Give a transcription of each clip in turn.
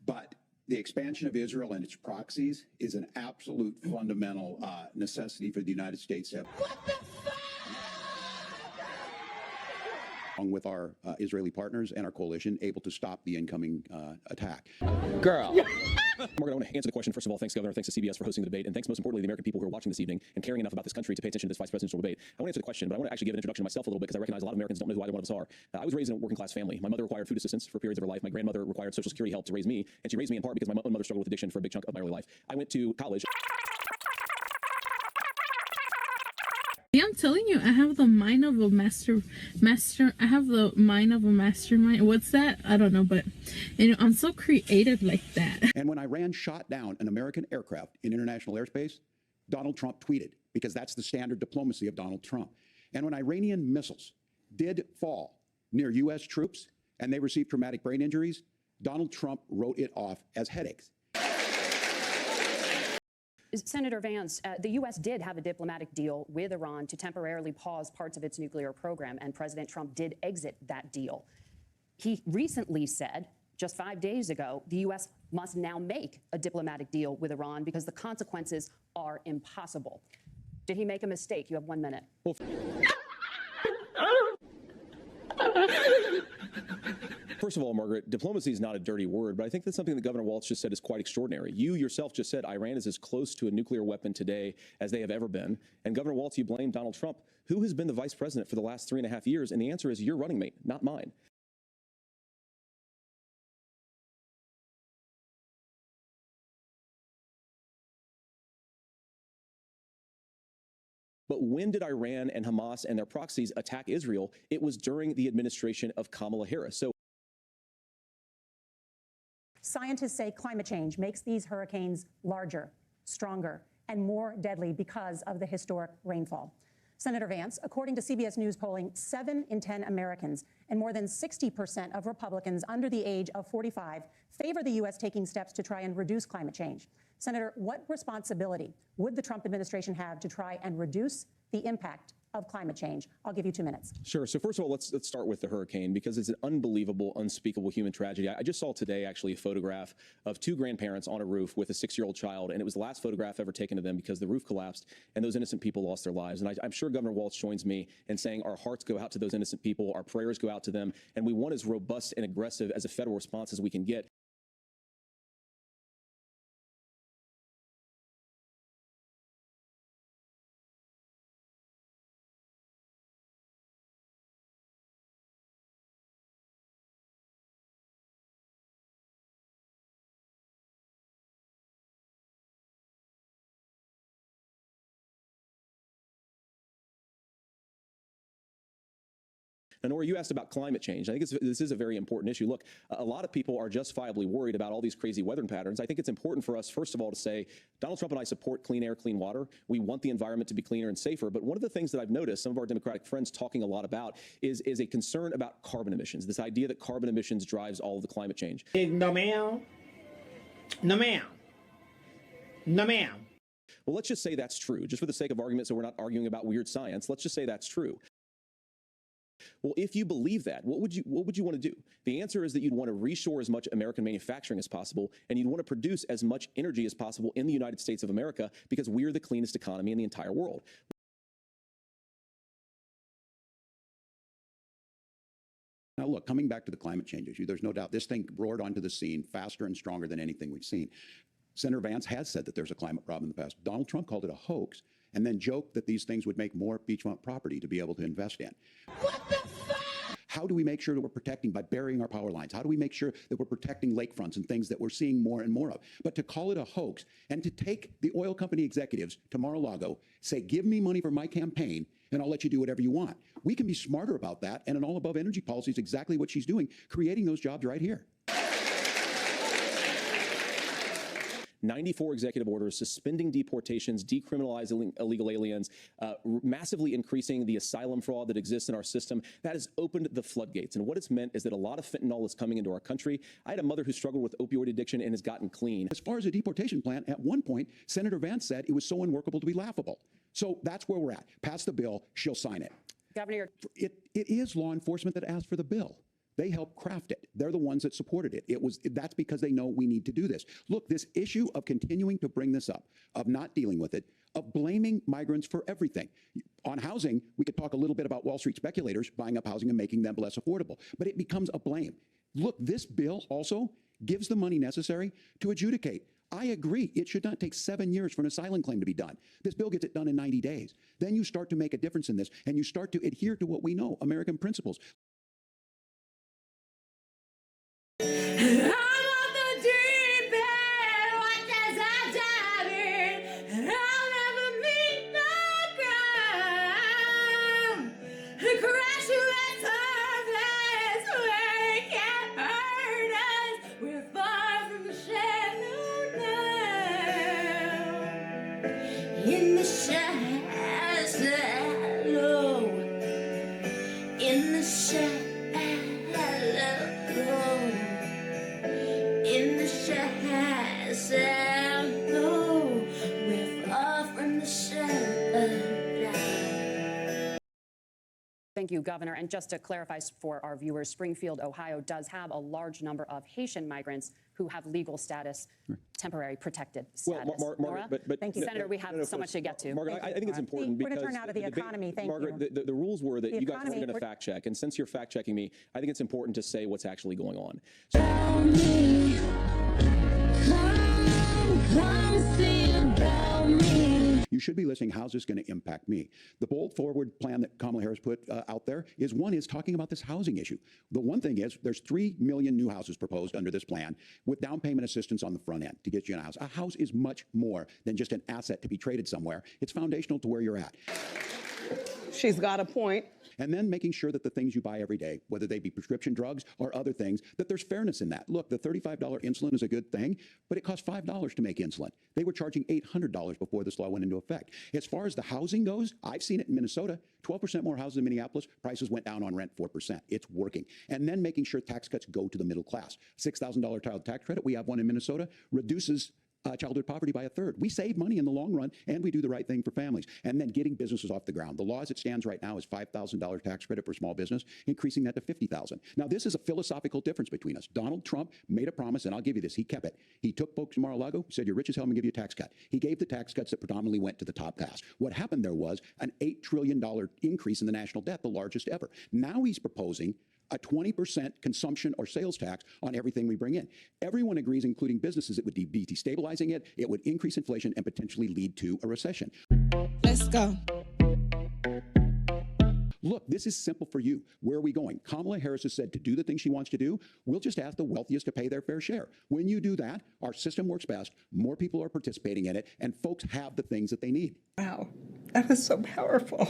But the expansion of Israel and its proxies is an absolute fundamental necessity for the United States to have. Along with our Israeli partners and our coalition, able to stop the incoming attack. Girl. Margaret, I want to answer the question. First of all, thanks, Governor. Thanks to CBS for hosting the debate. And thanks, most importantly, to the American people who are watching this evening and caring enough about this country to pay attention to this vice presidential debate. I want to answer the question, but I want to actually give an introduction to myself a little bit because I recognize a lot of Americans don't know who either one of us are. I was raised in a working-class family. My mother required food assistance for periods of her life. My grandmother required Social Security help to raise me. And she raised me in part because my own mother struggled with addiction for a big chunk of my early life. I went to college. Yeah, I'm telling you, I have the mind of a I have the mind of a mastermind. What's that? I don't know, but I'm so creative like that. And when Iran shot down an American aircraft in international airspace, Donald Trump tweeted, because that's the standard diplomacy of Donald Trump. And when Iranian missiles did fall near U.S. troops and they received traumatic brain injuries, Donald Trump wrote it off as headaches. Senator Vance, the U.S. did have a diplomatic deal with Iran to temporarily pause parts of its nuclear program, and President Trump did exit that deal. He recently said, just 5 days ago, the U.S. must now make a diplomatic deal with Iran because the consequences are impossible. Did he make a mistake? You have 1 minute. First of all, Margaret, diplomacy is not a dirty word, but I think that's something that Governor Walz just said is quite extraordinary. You yourself just said Iran is as close to a nuclear weapon today as they have ever been. And Governor Walz, you blame Donald Trump. Who has been the vice president for the last 3.5 years? And the answer is your running mate, not mine. But when did Iran and Hamas and their proxies attack Israel? It was during the administration of Kamala Harris. So scientists say climate change makes these hurricanes larger, stronger, and more deadly because of the historic rainfall. Senator Vance, according to CBS News polling, 7 in 10 Americans and more than 60% of Republicans under the age of 45 favor the U.S. taking steps to try and reduce climate change. Senator, what responsibility would the Trump administration have to try and reduce the impact of climate change? I'll give you 2 minutes. Sure. So first of all, let's start with the hurricane because it's an unbelievable, unspeakable human tragedy. I just saw today actually a photograph of 2 grandparents on a roof with a 6-year-old child, and it was the last photograph ever taken of them because the roof collapsed and those innocent people lost their lives. And I'm sure Governor Walz joins me in saying our hearts go out to those innocent people, our prayers go out to them, and we want as robust and aggressive as a federal response as we can get. Now, Nora, you asked about climate change. I think this is a very important issue. Look, a lot of people are justifiably worried about all these crazy weather patterns. I think it's important for us, first of all, to say Donald Trump and I support clean air, clean water. We want the environment to be cleaner and safer. But one of the things that I've noticed some of our Democratic friends talking a lot about is a concern about carbon emissions, this idea that carbon emissions drives all of the climate change. No, ma'am. No, ma'am. No, ma'am. Well, let's just say that's true. Just for the sake of argument, so we're not arguing about weird science, let's just say that's true. Well, if you believe that, what would you want to do? The answer is that you'd want to reshore as much American manufacturing as possible, and you'd want to produce as much energy as possible in the United States of America because we're the cleanest economy in the entire world. Now, look, coming back to the climate change issue, there's no doubt this thing roared onto the scene faster and stronger than anything we've seen. Senator Vance has said that there's a climate problem in the past. Donald Trump called it a hoax and then joked that these things would make more beachfront property to be able to invest in. What the fuck? How do we make sure that we're protecting by burying our power lines? How do we make sure that we're protecting lakefronts and things that we're seeing more and more of? But to call it a hoax and to take the oil company executives to Mar-a-Lago, say, give me money for my campaign and I'll let you do whatever you want. We can be smarter about that. And an all-above energy policy is exactly what she's doing, creating those jobs right here. 94 executive orders, suspending deportations, decriminalizing illegal aliens, massively increasing the asylum fraud that exists in our system. That has opened the floodgates. And what it's meant is that a lot of fentanyl is coming into our country. I had a mother who struggled with opioid addiction and has gotten clean. As far as a deportation plan, at one point, Senator Vance said it was so unworkable to be laughable. So that's where we're at. Pass the bill, she'll sign it. Governor, It is law enforcement that asked for the bill. They helped craft it. They're the ones that supported it. That's because they know we need to do this. Look, this issue of continuing to bring this up, of not dealing with it, of blaming migrants for everything. On housing, we could talk a little bit about Wall Street speculators buying up housing and making them less affordable, but it becomes a blame. Look, this bill also gives the money necessary to adjudicate. I agree. It should not take 7 years for an asylum claim to be done. This bill gets it done in 90 days. Then you start to make a difference in this, and you start to adhere to what we know, American principles. In the shallow, in the shallow, in the shallow, we're far from the shallow. Thank you, Governor. And just to clarify for our viewers, Springfield, Ohio does have a large number of Haitian migrants who have legal status, temporary protected status. Well, Margaret, but Thank you. Senator, we have so much to get to. Margaret, I think it's important We're because going to turn now to the economy. Thank Margaret, you. the rules were that The you guys economy, weren't going to we're- fact check, and since you're fact checking me, I think it's important to say what's actually going on. You should be listening, how's this going to impact me? The bold forward plan that Kamala Harris put out there is talking about this housing issue. The one thing is there's 3 million new houses proposed under this plan with down payment assistance on the front end to get you in a house. A house is much more than just an asset to be traded somewhere. It's foundational to where you're at. She's got a point. And then making sure that the things you buy every day, whether they be prescription drugs or other things, that there's fairness in that. Look, the $35 insulin is a good thing, but it costs $5 to make insulin. They were charging $800 before this law went into effect. As far as the housing goes, I've seen it in Minnesota, 12% more houses in Minneapolis, prices went down on rent 4%. It's working. And then making sure tax cuts go to the middle class. $6,000 child tax credit, we have one in Minnesota, reduces childhood poverty by 1/3. We save money in the long run, and we do the right thing for families. And then getting businesses off the ground. The law as it stands right now is $5,000 tax credit for small business, increasing that to $50,000. Now, this is a philosophical difference between us. Donald Trump made a promise, and I'll give you this. He kept it. He took folks to Mar-a-Lago, said, you're rich as hell, I'm going to give you a tax cut. He gave the tax cuts that predominantly went to the top class. What happened there was an $8 trillion increase in the national debt, the largest ever. Now he's proposing a 20% consumption or sales tax on everything we bring in. Everyone agrees, including businesses, it would be destabilizing it, it would increase inflation and potentially lead to a recession. Let's go. Look, this is simple for you. Where are we going? Kamala Harris has said to do the things she wants to do, we'll just ask the wealthiest to pay their fair share. When you do that, our system works best, more people are participating in it, and folks have the things that they need. Wow, that is so powerful.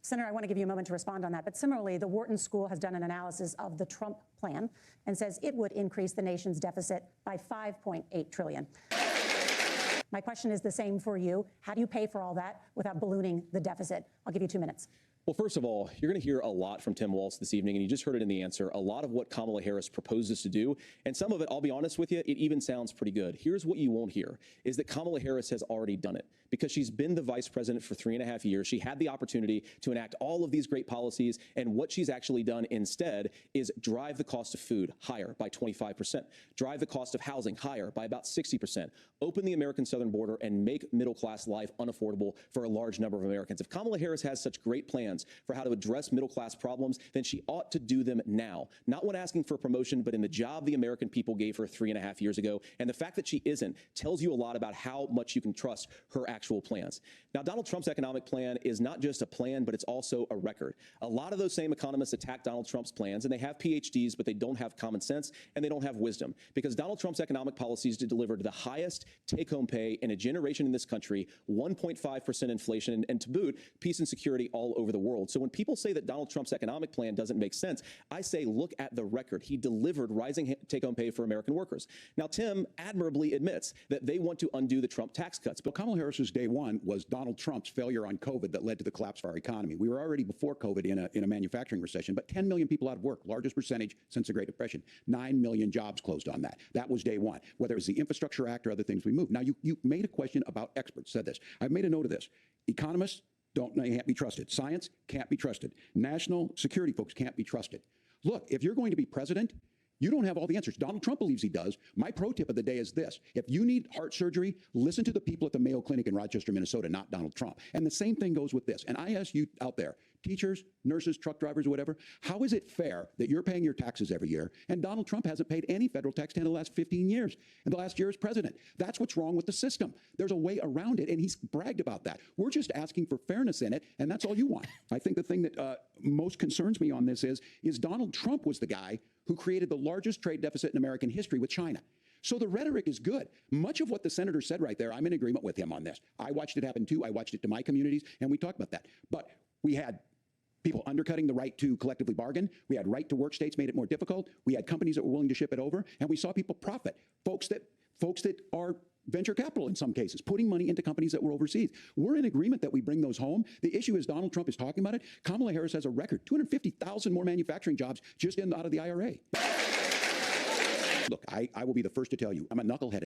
Senator, I want to give you a moment to respond on that. But similarly, the Wharton School has done an analysis of the Trump plan and says it would increase the nation's deficit by $5.8 trillion. My question is the same for you. How do you pay for all that without ballooning the deficit? I'll give you 2 minutes. Well, first of all, you're going to hear a lot from Tim Walz this evening, and you just heard it in the answer, a lot of what Kamala Harris proposes to do, and some of it, I'll be honest with you, it even sounds pretty good. Here's what you won't hear, is that Kamala Harris has already done it. Because she's been the vice president for 3.5 years, she had the opportunity to enact all of these great policies, and what she's actually done instead is drive the cost of food higher by 25%, drive the cost of housing higher by about 60%, open the American southern border, and make middle-class life unaffordable for a large number of Americans. If Kamala Harris has such great plans for how to address middle-class problems, then she ought to do them now. Not when asking for a promotion, but in the job the American people gave her 3.5 years ago. And the fact that she isn't tells you a lot about how much you can trust her actual plans. Now, Donald Trump's economic plan is not just a plan, but it's also a record. A lot of those same economists attack Donald Trump's plans, and they have PhDs, but they don't have common sense, and they don't have wisdom. Because Donald Trump's economic policies delivered the highest take-home pay in a generation in this country, 1.5% inflation, and to boot, peace and security all over the world. So when people say that Donald Trump's economic plan doesn't make sense, I say, look at the record. He delivered rising take-home pay for American workers. Now, Tim admirably admits that they want to undo the Trump tax cuts. But Kamala Harris's day one was Donald Trump's failure on COVID that led to the collapse of our economy. We were already before COVID in a manufacturing recession, but 10 million people out of work, largest percentage since the Great Depression. 9 million jobs closed on that. That was day one, whether it was the Infrastructure Act or other things we moved. Now, you made a question about experts, said this. I've made a note of this. Economists can't be trusted. Science can't be trusted. National security folks can't be trusted. look, if you're going to be president, you don't have all the answers. Donald Trump believes he does. My pro tip of the day is this. If you need heart surgery, listen to the people at the Mayo Clinic in Rochester, Minnesota, not Donald Trump. And the same thing goes with this. And I ask you out there, teachers, nurses, truck drivers, whatever, how is it fair that you're paying your taxes every year and Donald Trump hasn't paid any federal tax in the last 15 years and the last year as president? That's what's wrong with the system. There's a way around it, and he's bragged about that. We're just asking for fairness in it, and that's all you want. I think the thing that most concerns me on this is Donald Trump was the guy who created the largest trade deficit in American history with China. So the rhetoric is good. Much of what the senator said right there, I'm in agreement with him on this. I watched it happen too. I watched it to my communities, and we talked about that. But we had people undercutting the right to collectively bargain. We had right to work states made it more difficult. We had companies that were willing to ship it over, and we saw people profit. Folks that are venture capital in some cases, putting money into companies that were overseas. We're in agreement that we bring those home. The issue is Donald Trump is talking about it. Kamala Harris has a record, 250,000 more manufacturing jobs just out of the IRA. Look, I will be the first to tell you, I'm a knucklehead.